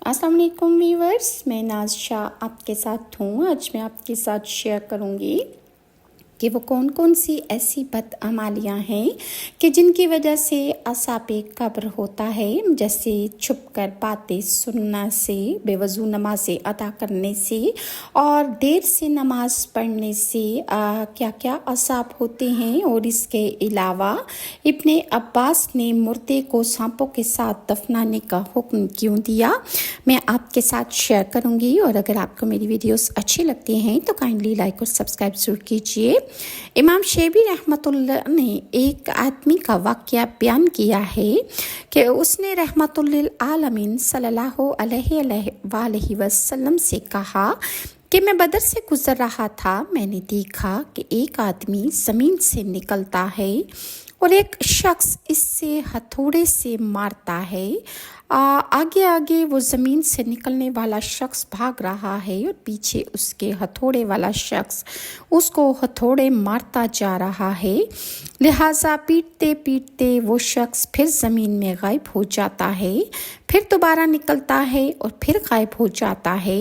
अस्सलाम वालेकुम व्यूवर्स, मैं नाज शाह आपके साथ हूँ। आज मैं आपके साथ शेयर करूँगी कि वो कौन कौन सी ऐसी बदअमालियाँ हैं कि जिनकी वजह से असाबे कब्र होता है, जैसे छुप कर बातें सुनना से, बेवजू नमाज़ें अदा करने से और देर से नमाज पढ़ने से क्या क्या असाब होते हैं। और इसके अलावा इब्ने अब्बास ने मुर्दे को सांपों के साथ दफनाने का हुक्म क्यों दिया, मैं आपके साथ शेयर करूंगी। और अगर आपको मेरी वीडियोस अच्छी लगती हैं तो काइंडली लाइक और सब्सक्राइब ज़रूर कीजिए। इमाम शेबी रहमतुल्लाह ने एक आदमी का वाक़या बयान किया है कि उसने रहमतुल्लिल आलमीन सल्लल्लाहु अलैहि वसल्लम से कहा कि मैं बदर से गुज़र रहा था, मैंने देखा कि एक आदमी ज़मीन से निकलता है और एक शख्स इससे हथौड़े से मारता है। आगे आगे वो ज़मीन से निकलने वाला शख्स भाग रहा है और पीछे उसके हथौड़े वाला शख्स उसको हथौड़े मारता जा रहा है। लिहाजा पीटते पीटते वो शख्स फिर ज़मीन में गायब हो जाता है, फिर दोबारा निकलता है और फिर गायब हो जाता है।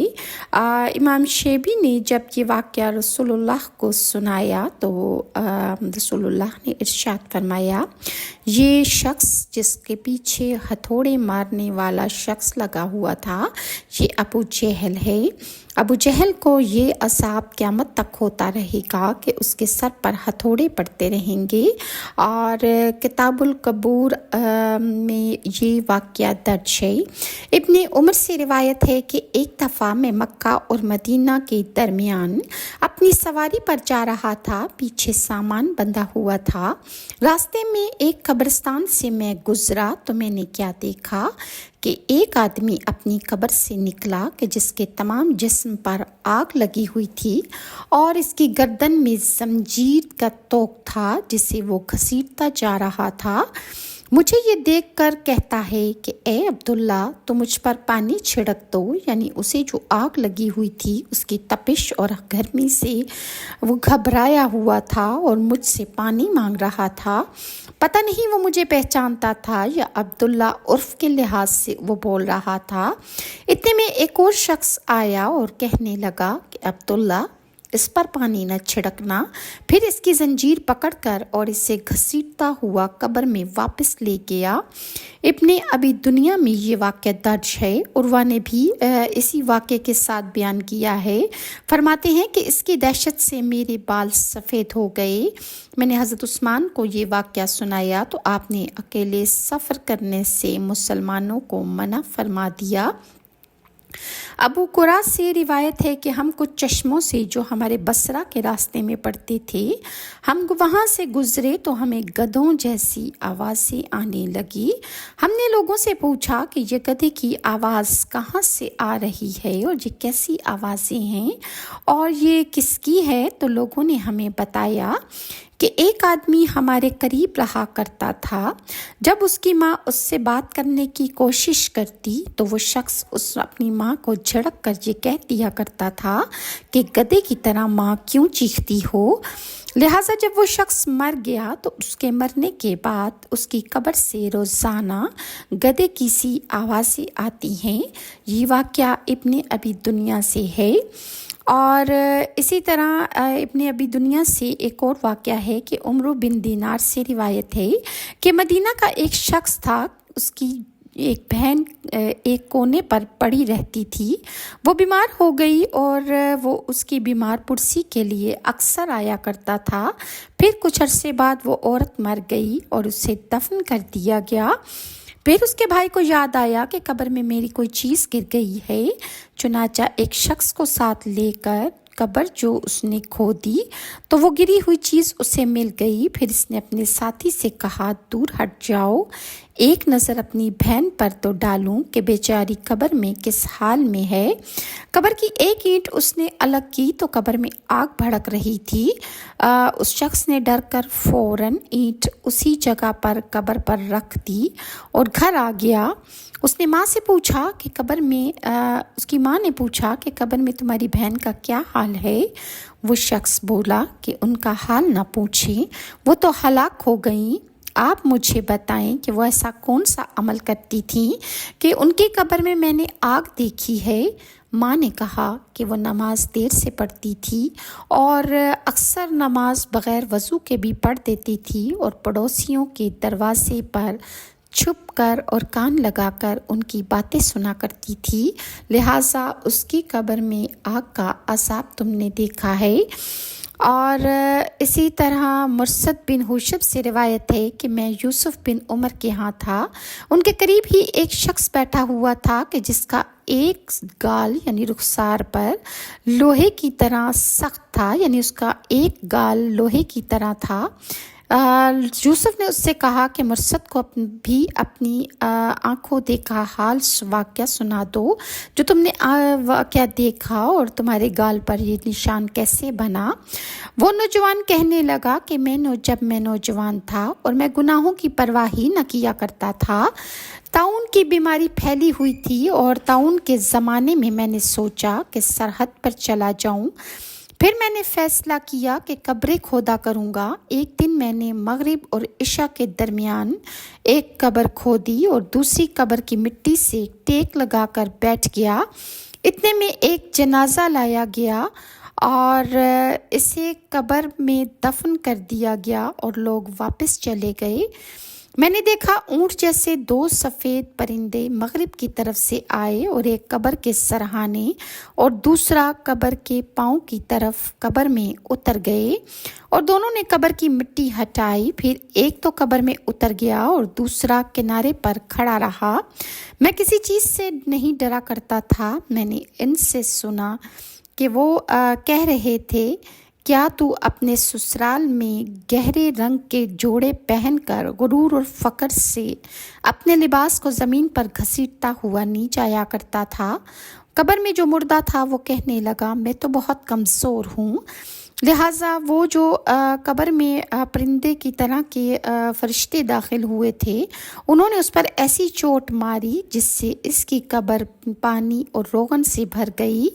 इमाम शेबी ने जब ये वाक़या रसूलुल्लाह को सुनाया तो रसूलुल्लाह ने इरशाद फरमाया, ये शख्स जिसके पीछे हथौड़े मारने वाला शख्स लगा हुआ था, ये अबू जहल है। अबू जहल को ये असाब क़यामत तक होता रहेगा कि उसके सर पर हथौड़े पड़ते रहेंगे। और किताबुल कबूर में ये वाक़या दर्ज है। इब्ने उमर से रिवायत है कि एक दफ़ा मैं मक्का और मदीना के दरमियान अपनी सवारी पर जा रहा था, पीछे सामान बंधा हुआ था। रास्ते में एक कब्रिस्तान से मैं गुज़रा तो मैंने क्या देखा कि एक आदमी अपनी कब्र से निकला कि जिसके तमाम जिस्म पर आग लगी हुई थी और इसकी गर्दन में जंजीर का तोक था जिसे वो घसीटता जा रहा था। मुझे ये देखकर कहता है कि ए अब्दुल्ला, तो मुझ पर पानी छिड़क दो, यानी उसे जो आग लगी हुई थी उसकी तपिश और गर्मी से वो घबराया हुआ था और मुझसे पानी मांग रहा था। पता नहीं वो मुझे पहचानता था या अब्दुल्ला उर्फ के लिहाज से वो बोल रहा था। इतने में एक और शख्स आया और कहने लगा कि अब्दुल्ला, इस पर पानी न छिड़कना। फिर इसकी जंजीर पकड़कर और इसे घसीटता हुआ कब्र में वापस ले गया। इब्ने अबी दुनिया में ये वाक़या दर्ज है। उर्वा ने भी इसी वाक़े के साथ बयान किया है। फरमाते हैं कि इसकी दहशत से मेरे बाल सफ़ेद हो गए। मैंने हज़रत उस्मान को ये वाक़या सुनाया तो आपने अकेले सफ़र करने से मुसलमानों को मना फरमा दिया। अबू कुरा से रिवायत है कि हम कुछ चश्मों से जो हमारे बसरा के रास्ते में पड़ते थे, हम वहाँ से गुजरे तो हमें गधों जैसी आवाज़ें आने लगी। हमने लोगों से पूछा कि ये गधे की आवाज़ कहाँ से आ रही है और ये कैसी आवाज़ें हैं और ये किसकी है। तो लोगों ने हमें बताया कि एक आदमी हमारे करीब रहा करता था। जब उसकी माँ उससे बात करने की कोशिश करती तो वो शख्स उस अपनी माँ को झड़क कर ये कह दिया करता था कि गधे की तरह माँ क्यों चीखती हो। लिहाजा जब वो शख्स मर गया तो उसके मरने के बाद उसकी कब्र से रोज़ाना गधे की सी आवाज़ें आती हैं। ये वाक़या इब्ने अबी दुनिया से है। और इसी तरह इब्ने अबी दुनिया से एक और वाक़या है कि उमर बिन दीनार से रिवायत है कि मदीना का एक शख्स था, उसकी एक बहन एक कोने पर पड़ी रहती थी। वो बीमार हो गई और वो उसकी बीमार पुरसी के लिए अक्सर आया करता था। फिर कुछ अरसे बाद वो औरत मर गई और उसे दफन कर दिया गया। फिर उसके भाई को याद आया कि कब्र में मेरी कोई चीज़ गिर गई है। चुनाचा एक शख्स को साथ लेकर कब्र जो उसने खोदी तो वो गिरी हुई चीज़ उसे मिल गई। फिर इसने अपने साथी से कहा, दूर हट जाओ, एक नज़र अपनी बहन पर तो डालूं कि बेचारी कब्र में किस हाल में है। कब्र की एक ईंट उसने अलग की तो कब्र में आग भड़क रही थी। उस शख्स ने डरकर फ़ौरन ईंट उसी जगह पर कब्र पर रख दी और घर आ गया। उसने माँ से पूछा कि कब्र में उसकी माँ ने पूछा कि कब्र में तुम्हारी बहन का क्या हाल है। वो शख्स बोला कि उनका हाल ना पूछें, वो तो हलाक हो गई। آپ مجھے بتائیں کہ وہ ایسا کون سا عمل کرتی تھیں کہ ان کی قبر میں میں نے آگ دیکھی ہے۔ ماں نے کہا کہ وہ نماز دیر سے پڑھتی تھی اور اکثر نماز بغیر وضو کے بھی پڑھ دیتی تھی اور پڑوسیوں کے دروازے پر چھپ کر اور کان لگا کر ان کی باتیں سنا کرتی تھی، لہٰذا اس کی قبر میں آگ کا عذاب تم نے دیکھا ہے۔ اور اسی طرح مرثد بن حوشب سے روایت ہے کہ میں یوسف بن عمر کے ہاں تھا، ان کے قریب ہی ایک شخص بیٹھا ہوا تھا کہ جس کا ایک گال یعنی رخسار پر لوہے کی طرح سخت تھا، یعنی اس کا ایک گال لوہے کی طرح تھا۔ یوسف نے اس سے کہا کہ مرثد کو بھی اپنی آنکھوں دیکھا حال واقعہ سنا دو، جو تم نے واقعہ دیکھا اور تمہارے گال پر یہ نشان کیسے بنا۔ وہ نوجوان کہنے لگا کہ جب میں نوجوان تھا اور میں گناہوں کی پرواہ ہی نہ کیا کرتا تھا، طاعون کی بیماری پھیلی ہوئی تھی اور طاعون کے زمانے میں نے سوچا کہ سرحد پر چلا جاؤں۔ پھر میں نے فیصلہ کیا کہ قبریں کھودا کروں گا۔ ایک دن میں نے مغرب اور عشاء کے درمیان ایک قبر کھودی اور دوسری قبر کی مٹی سے ٹیک لگا کر بیٹھ گیا۔ اتنے میں ایک جنازہ لایا گیا اور اسے قبر میں دفن کر دیا گیا اور لوگ واپس چلے گئے۔ میں نے دیکھا اونٹ جیسے دو سفید پرندے مغرب کی طرف سے آئے اور ایک قبر کے سرہانے اور دوسرا قبر کے پاؤں کی طرف قبر میں اتر گئے اور دونوں نے قبر کی مٹی ہٹائی۔ پھر ایک تو قبر میں اتر گیا اور دوسرا کنارے پر کھڑا رہا۔ میں کسی چیز سے نہیں ڈرا کرتا تھا۔ میں نے ان سے سنا کہ وہ کہہ رہے تھے، کیا تو اپنے سسرال میں گہرے رنگ کے جوڑے پہن کر غرور اور فخر سے اپنے لباس کو زمین پر گھسیٹتا ہوا نہیں جایا کرتا تھا؟ قبر میں جو مردہ تھا وہ کہنے لگا، میں تو بہت کمزور ہوں، لہٰذا وہ جو قبر میں پرندے کی طرح کے فرشتے داخل ہوئے تھے، انہوں نے اس پر ایسی چوٹ ماری جس سے اس کی قبر پانی اور روغن سے بھر گئی۔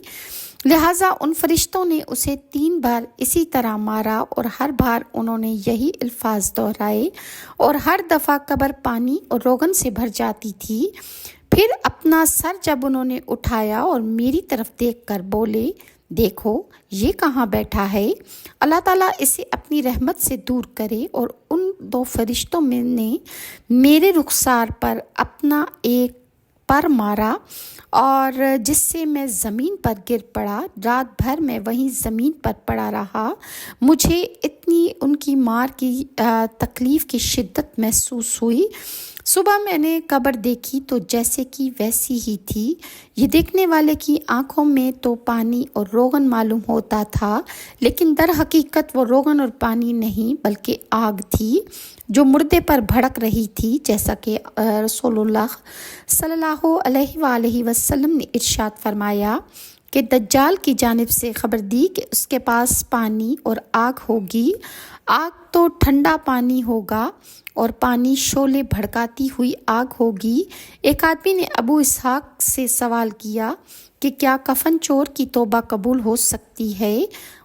لہٰذا ان فرشتوں نے اسے 3 بار اسی طرح مارا اور ہر بار انہوں نے یہی الفاظ دہرائے اور ہر دفعہ قبر پانی اور روغن سے بھر جاتی تھی۔ پھر اپنا سر جب انہوں نے اٹھایا اور میری طرف دیکھ کر بولے، دیکھو یہ کہاں بیٹھا ہے، اللہ تعالیٰ اسے اپنی رحمت سے دور کرے۔ اور ان 2 فرشتوں میں نے میرے رخسار پر اپنا ایک پر مارا اور جس سے میں زمین پر گر پڑا۔ رات بھر میں وہیں زمین پر پڑا رہا۔ مجھے اتنی ان کی مار کی تکلیف کی شدت محسوس ہوئی۔ صبح میں نے قبر دیکھی تو جیسے کہ ویسی ہی تھی۔ یہ دیکھنے والے کی آنکھوں میں تو پانی اور روغن معلوم ہوتا تھا، لیکن در حقیقت وہ روغن اور پانی نہیں بلکہ آگ تھی جو مردے پر بھڑک رہی تھی، جیسا کہ رسول اللہ صلی اللہ علیہ وآلہ وسلم نے ارشاد فرمایا کہ دجال کی جانب سے خبر دی کہ اس کے پاس پانی اور آگ ہوگی۔ آگ تو ٹھنڈا پانی ہوگا اور پانی شعلے بھڑکاتی ہوئی آگ ہوگی۔ ایک آدمی نے ابو اسحاق سے سوال کیا کہ کیا کفن چور کی توبہ قبول ہو سکتی ہے؟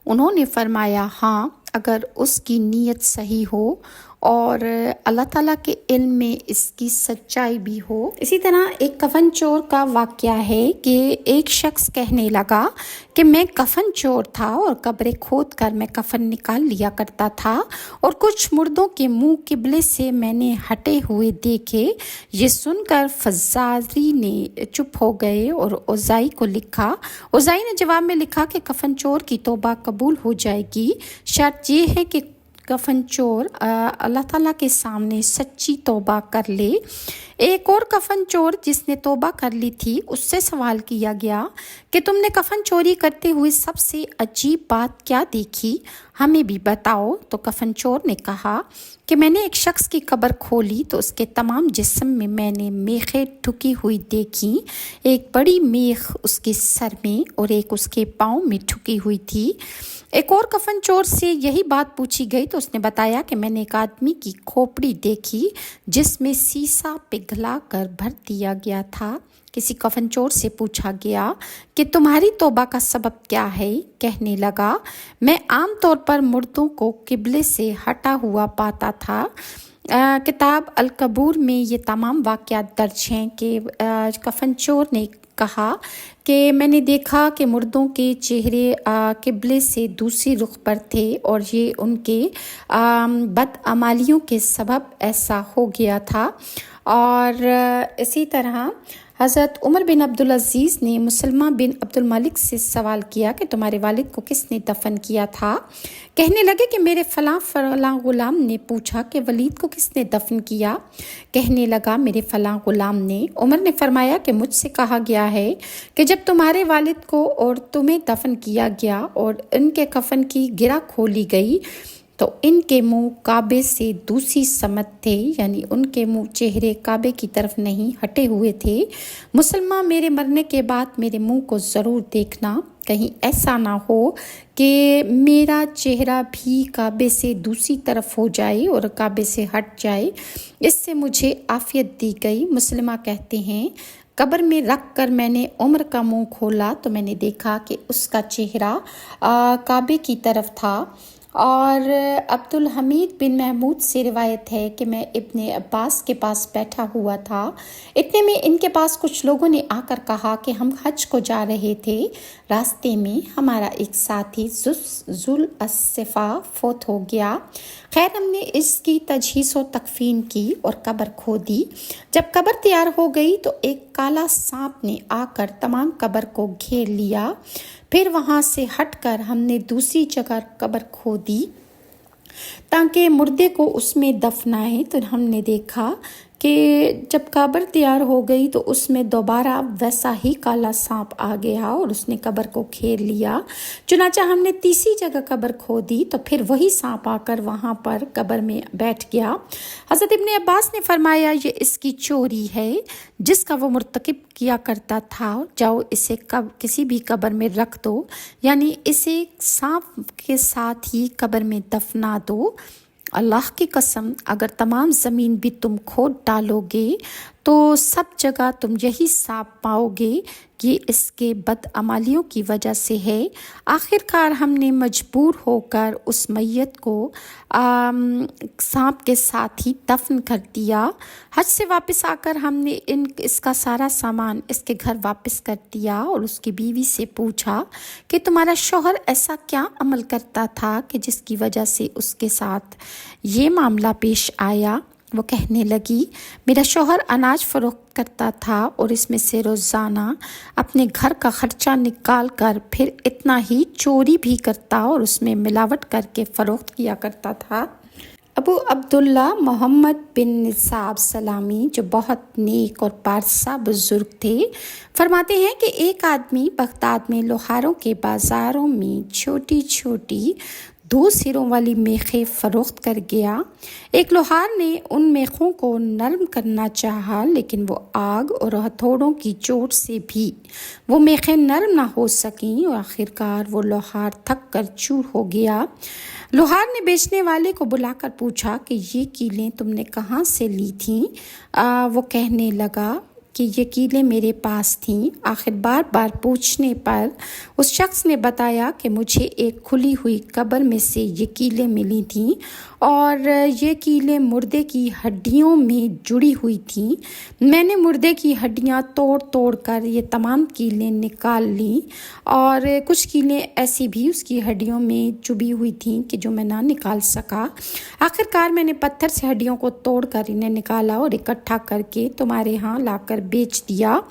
انہوں نے فرمایا، ہاں، اگر اس کی نیت صحیح ہو اور اللہ تعالیٰ کے علم میں اس کی سچائی بھی ہو۔ اسی طرح ایک کفن چور کا واقعہ ہے کہ ایک شخص کہنے لگا کہ میں کفن چور تھا اور قبریں کھود کر میں کفن نکال لیا کرتا تھا اور کچھ مردوں کے منہ قبلے سے میں نے ہٹے ہوئے دیکھے۔ یہ سن کر فزاری نے چپ ہو گئے اور اوزائی کو لکھا۔ اوزائی نے جواب میں لکھا کہ کفن چور کی توبہ قبول ہو جائے گی، شرط یہ ہے کہ کفن چور اللہ تعالیٰ کے سامنے سچی توبہ کر لے۔ ایک اور کفن چور جس نے توبہ کر لی تھی، اس سے سوال کیا گیا کہ تم نے کفن چوری کرتے ہوئے سب سے عجیب بات کیا دیکھی، ہمیں بھی بتاؤ۔ تو کفن چور نے کہا کہ میں نے ایک شخص کی قبر کھولی تو اس کے تمام جسم میں نے میخیں ٹھکی ہوئی دیکھی۔ ایک بڑی میخ اس کے سر میں اور ایک اس کے پاؤں میں ٹھکی ہوئی تھی۔ ایک اور کفن چور سے یہی بات پوچھی گئی تو اس نے بتایا کہ میں نے ایک آدمی کی کھوپڑی دیکھی جس میں سیسا پگھلا کر بھر دیا گیا تھا۔ کسی کفن چور سے پوچھا گیا کہ تمہاری توبہ کا سبب کیا ہے؟ کہنے لگا، میں عام طور پر مردوں کو قبلے سے ہٹا ہوا پاتا تھا، किताब अल-कबूर में ये तमाम वाक़यात दर्ज हैं कि कफ़न चोर ने कहा कि मैंने देखा कि मुर्दों के चेहरे क़िबले से दूसरी रुख पर थे और ये उनके बदअमालियों के सबब ऐसा हो गया था। और इसी तरह हज़रत उमर बिन अब्दुल अज़ीज़ ने मुसलमा बिन अब्दुल मलिक से सवाल किया कि तुम्हारे वालिद को किसने दफन किया था। कहने लगे कि मेरे फ़लाँ ग़ुलाम ने पूछा कि वलीद को किसने दफन किया। कहने लगा मेरे फ़लाँ ग़ुलाम ने। उमर ने फरमाया कि मुझसे कहा गया है कि जब तुम्हारे वालिद को और तुम्हें दफन किया गया और इनके कफन की गिरा खोली गई तो इनके मुंह काबे से दूसरी समत थे, यानी उनके मुंह चेहरे काबे की तरफ नहीं हटे हुए थे। मुसलमान मेरे मरने के बाद मेरे मुंह को ज़रूर देखना, कहीं ऐसा ना हो कि मेरा चेहरा भी काबे से दूसरी तरफ हो जाए और काबे से हट जाए। इससे मुझे आफ़ियत दी गई। मुसलमान कहते हैं कब्र में रख कर मैंने उमर का मुंह खोला तो मैंने देखा कि उसका चेहरा काबे की तरफ था। और अब्दुल हमीद बिन महमूद से रिवायत है कि मैं इब्ने अब्बास के पास बैठा हुआ था। इतने में इनके पास कुछ लोगों ने आकर कहा कि हम हज को जा रहे थे, रास्ते में हमारा एक साथी जुल अस्सिफा फोत हो गया। खैर हमने इसकी तजहीज़ व तकफीन की और कब्र खोदी। जब कब्र तैयार हो गई तो एक काला सांप ने आकर तमाम कब्र को घेर लिया। फिर वहाँ से हटकर हमने दूसरी जगह कब्र खोदी ताकि मुर्दे को उसमें दफनाएं। तो हमने देखा कि जब कब्र तैयार हो गई तो उसमें दोबारा वैसा ही काला सांप आ गया और उसने कब्र को घेर लिया। चुनांचे हमने तीसरी जगह कब्र खोदी तो फिर वही सांप आकर वहाँ पर कब्र में बैठ गया। हज़रत इब्ने अब्बास ने फरमाया ये इसकी चोरी है जिसका वो मुर्तकिब किया करता था। जाओ इसे किसी भी कब्र में रख दो, यानी इसे सांप के साथ ही कब्र में दफना दो। अल्लाह की कसम अगर तमाम ज़मीन भी तुम खोद डालोगे तो सब जगह तुम यही सांप पाओगे कि इसके बदअमालियों की वजह से है। आखिरकार हमने मजबूर होकर उस मैयत को सांप के साथ ही दफन कर दिया। हज से वापस आकर हमने इसका सारा सामान इसके घर वापस कर दिया और उसकी बीवी से पूछा कि तुम्हारा शौहर ऐसा क्या अमल करता था कि जिसकी वजह से उसके साथ ये मामला पेश आया। वो कहने लगी मेरा शौहर अनाज फ़रोख्त करता था और इसमें से रोज़ाना अपने घर का ख़र्चा निकाल कर फिर इतना ही चोरी भी करता और उसमें मिलावट करके फ़रोख्त किया करता था। अबू अब्दुल्ला मोहम्मद बिन निसाब सलामी जो बहुत नेक और पारसा बुज़ुर्ग थे, फरमाते हैं कि एक आदमी बगदाद में लोहारों के बाज़ारों में छोटी छोटी 2 सिरों वाली मेखें फ़रोख्त कर गया। एक लोहार ने उन मेखों को नरम करना चाहा, लेकिन वो आग और हथौड़ों की चोट से भी वो मेखें नरम ना हो सकीं और आखिरकार वो लोहार थक कर चूर हो गया। लोहार ने बेचने वाले को बुलाकर पूछा कि ये कीलें तुमने कहाँ से ली थीं? वो कहने लगा कि ये कीलें मेरे पास थीं। आखिर बार बार पूछने पर उस शख्स ने बताया कि मुझे एक खुली हुई कब्र में से ये कीलें मिली थीं और ये कीलें मुर्दे की हड्डियों में जुड़ी हुई थीं। मैंने मुर्दे की हड्डियां तोड़ तोड़ कर ये तमाम कीलें निकाल लीं और कुछ कीलें ऐसी भी उसकी हड्डियों में चुभी हुई थीं कि जो मैं ना निकाल सका। आखिरकार मैंने पत्थर से हड्डियों को तोड़ कर इन्हें निकाला और इकट्ठा करके तुम्हारे यहाँ लाकर बेच दिया।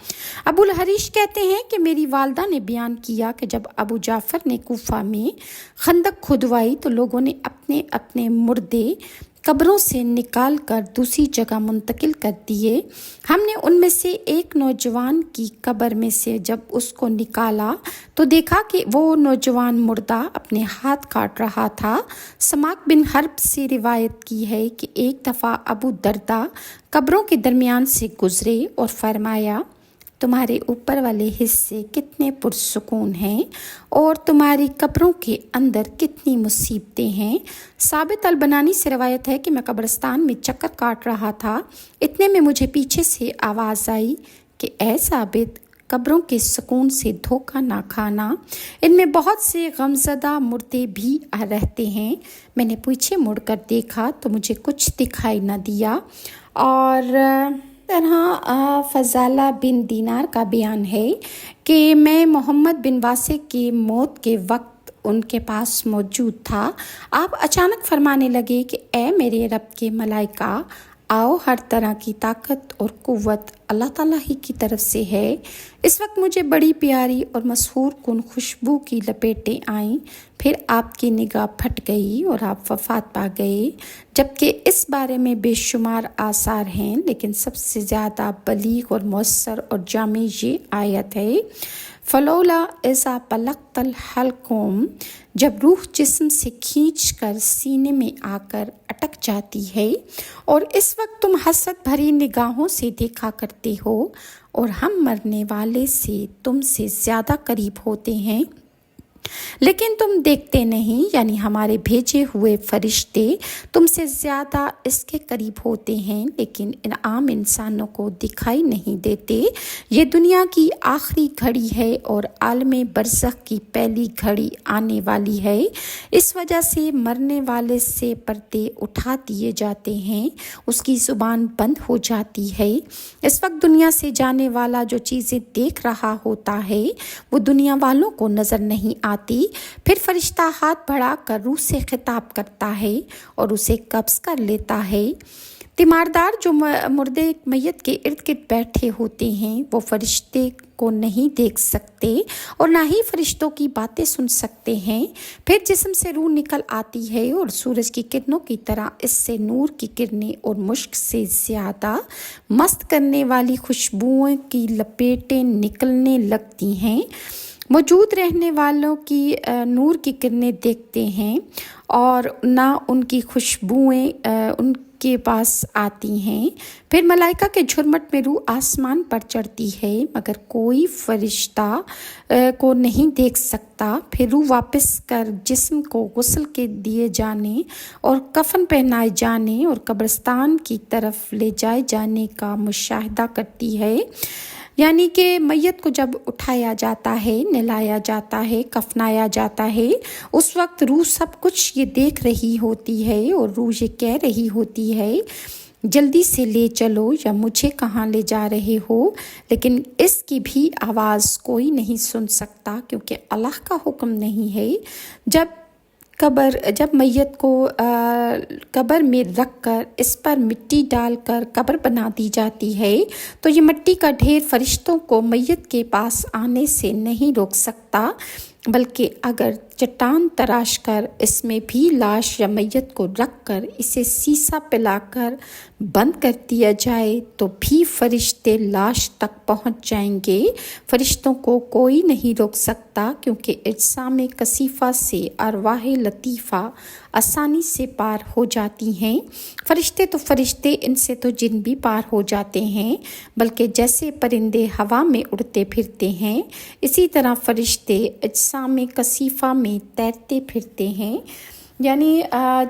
अबुल हरीश कहते हैं कि मेरी वालदा ने बयान किया कि जब अबू जाफ़र ने कूफा में खंदक खुदवाई तो लोगों ने अपने अपने मुर्दे कब्रों से निकाल कर दूसरी जगह मुंतकिल कर दिए। हमने उनमें से एक नौजवान की कब्र में से जब उसको निकाला तो देखा कि वो नौजवान मुर्दा अपने हाथ काट रहा था। समाक बिन हर्ब से रिवायत की है कि एक दफ़ा अबू दर्दा कब्रों के दरमियान से गुजरे और फरमाया तुम्हारे ऊपर वाले हिस्से कितने पुरसुकून हैं और तुम्हारी कब्रों के अंदर कितनी मुसीबतें हैं। साबित अल-बनानी से रवायत है कि मैं कब्रिस्तान में चक्कर काट रहा था, इतने में मुझे पीछे से आवाज़ आई कि ऐ साबित कब्रों के सुकून से धोखा ना खाना। इनमें बहुत से गमज़दा मुर्दे भी रहते हैं। मैंने पीछे मुड़कर देखा तो मुझे कुछ दिखाई न दिया। और तरह फ़ज़ाला बिन दीनार का बयान है कि मैं मोहम्मद बिन वासे की मौत के वक्त उनके पास मौजूद था। आप अचानक फरमाने लगे कि ए मेरे रब के मलाइका, आओ, हर तरह की ताकत और क़ुव्वत अल्लाह ताला ही की तरफ से है। इस वक्त मुझे बड़ी प्यारी और मशहूर कुन खुशबू की लपेटें आईं। फिर आपकी निगाह फट गई और आप वफ़ात पा गए। जबकि इस बारे में बेशुमार आसार हैं, लेकिन सबसे ज़्यादा बलीग और मौसर और जामी ये आयत है, फ़लौला ऐसा पलक़तल हलक़ुम, जब रूह जिस्म से खींच कर सीने में आकर अटक जाती है और इस वक्त तुम हसद भरी निगाहों से देखा करते हो और हम मरने वाले से तुमसे ज़्यादा करीब होते हैं, लेकिन तुम देखते नहीं। यानी हमारे भेजे हुए फरिश्ते तुमसे ज़्यादा इसके करीब होते हैं, लेकिन इन आम इंसानों को दिखाई नहीं देते। ये दुनिया की आखिरी घड़ी है और आलम बरज़ख की पहली घड़ी आने वाली है। इस वजह से मरने वाले से पर्दे उठा दिए जाते हैं, उसकी ज़ुबान बंद हो जाती है। इस वक्त दुनिया से जाने वाला जो चीज़ें देख रहा होता है वो दुनिया वालों को नज़र नहीं आती। फिर फरिश्ता हाथ बढ़ा कर रूह से खिताब करता है और उसे कब्ज़ कर लेता है। तीमारदार जो मुर्दे मैयत के इर्द गिर्द बैठे होते हैं वो फरिश्ते को नहीं देख सकते और ना ही फरिश्तों की बातें सुन सकते हैं। फिर जिस्म से रूह निकल आती है और सूरज की किरणों की तरह इससे नूर की किरणें और मुश्क से ज़्यादा मस्त करने वाली खुशबुओं की लपेटें निकलने लगती हैं। मौजूद रहने वालों की नूर की किरणें देखते हैं और ना उनकी खुशबुएं उनके पास आती हैं। फिर मलाइका के झुरमट में रूह आसमान पर चढ़ती है, मगर कोई फरिश्ता को नहीं देख सकता। फिर रूह वापस कर जिस्म को गुस्ल के दिए जाने और कफन पहनाए जाने और कब्रिस्तान की तरफ ले जाए जाने का मुशाहिदा करती है। यानी कि मैयत को जब उठाया जाता है, नहलाया जाता है, कफनाया जाता है, उस वक्त रूह सब कुछ ये देख रही होती है और रूह ये कह रही होती है, जल्दी से ले चलो या मुझे कहाँ ले जा रहे हो। लेकिन इसकी भी आवाज़ कोई नहीं सुन सकता, क्योंकि अल्लाह का हुक्म नहीं है। जब मैयत को कब्र में रख कर इस पर मिट्टी डालकर कब्र बना दी जाती है, तो ये मिट्टी का ढेर फरिश्तों को मैयत के पास आने से नहीं रोक सकता, बल्कि अगर चट्टान तराश कर इसमें भी लाश या मैयत को रख कर इसे सीसा पिलाकर बंद कर दिया जाए तो भी फरिश्ते लाश तक पहुंच जाएंगे। फरिश्तों को कोई नहीं रोक सकता, क्योंकि इज्साम कसीफ़ा से अरवाह लतीफ़ा आसानी से पार हो जाती हैं। फरिश्ते, इनसे तो जिन भी पार हो जाते हैं, बल्कि जैसे परिंदे हवा में उड़ते फिरते हैं, इसी तरह फरिश्ते इज्साम कसीफ़ा में तैरते फिरते हैं। यानी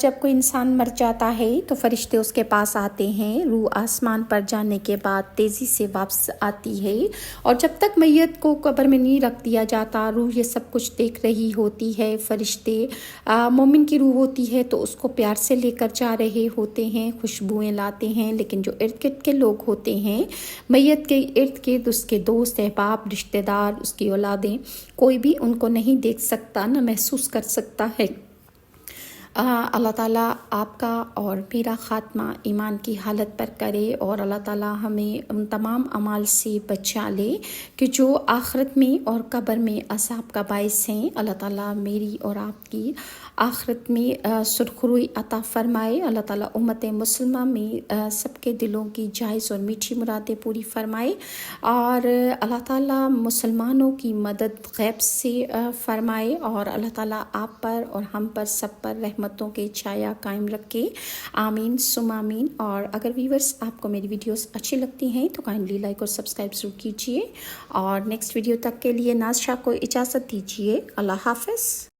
जब कोई इंसान मर जाता है तो फरिश्ते उसके पास आते हैं। रूह आसमान पर जाने के बाद तेज़ी से वापस आती है और जब तक मैयत को कब्र में नहीं रख दिया जाता, रूह ये सब कुछ देख रही होती है। फरिश्ते मोमिन की रूह होती है तो उसको प्यार से लेकर जा रहे होते हैं, खुशबुएं लाते हैं। लेकिन जो इर्द गिर्द के लोग होते हैं, मैयत के इर्द गिर्द उसके दोस्त, अहबाब, रिश्तेदार, उसकी औलादें, कोई भी उनको नहीं देख सकता, न महसूस कर सकता है। अल्लाह ताला आपका और मेरा ख़ात्मा ईमान की हालत पर करे और अल्लाह ताला हमें उन तमाम अमाल से बचा ले कि जो आखिरत में और कब्र में अज़ाब का बाइस हैं। अल्लाह ताला मेरी और आपकी आखिरत में सुरखरुई अता फ़रमाए। अल्लाह ताला उम्मत मुस्लिमा में सबके दिलों की जायज़ और मीठी मुरादें पूरी फ़रमाए और अल्लाह ताला मुसलमानों की मदद गैब से फ़रमाए और अल्लाह ताला आप पर और हम पर सब पर रहमतों के छाया कायम रखे। आमीन सुम आमीन। और अगर व्यूअर्स आपको मेरी वीडियोस अच्छी लगती हैं तो काइंडली लाइक और सब्सक्राइब ज़रूर कीजिए और नेक्स्ट वीडियो तक के लिए नाज़ शाह को इजाज़त दीजिए। अल्लाह हाफ़िज़।